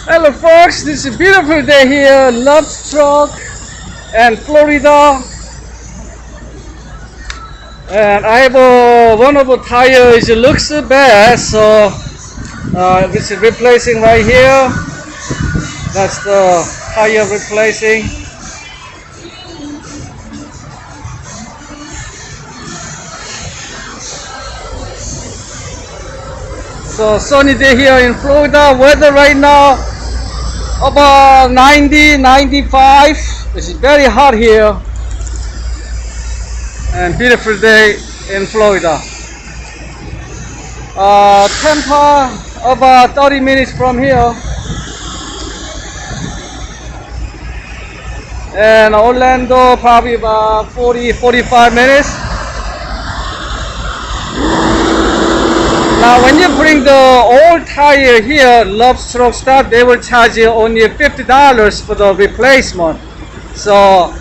Hello folks, this is a beautiful day here in Love Stroke and Florida. And I have one of the tires, it looks bad, so this is replacing right here. That's the tire replacing. So sunny day here in Florida. Weather right now about 90, 95. It's very hot here. And beautiful day in Florida. Tampa about 30 minutes from here. And Orlando probably about 40, 45 minutes. Now when you bring the old tire here, Love Stroke Stop, they will charge you only $50 for the replacement. So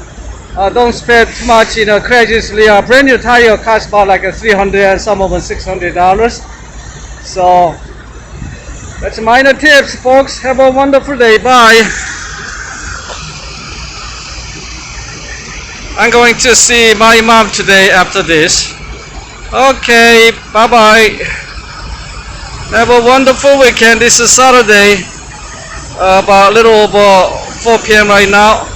don't spend too much, crazy. A brand new tire costs about like $300 and some of them $600. So that's minor tips, folks. Have a wonderful day. Bye. I'm going to see my mom today after this. Okay, bye-bye. Have a wonderful weekend. This is Saturday, about a little over 4 p.m. right now.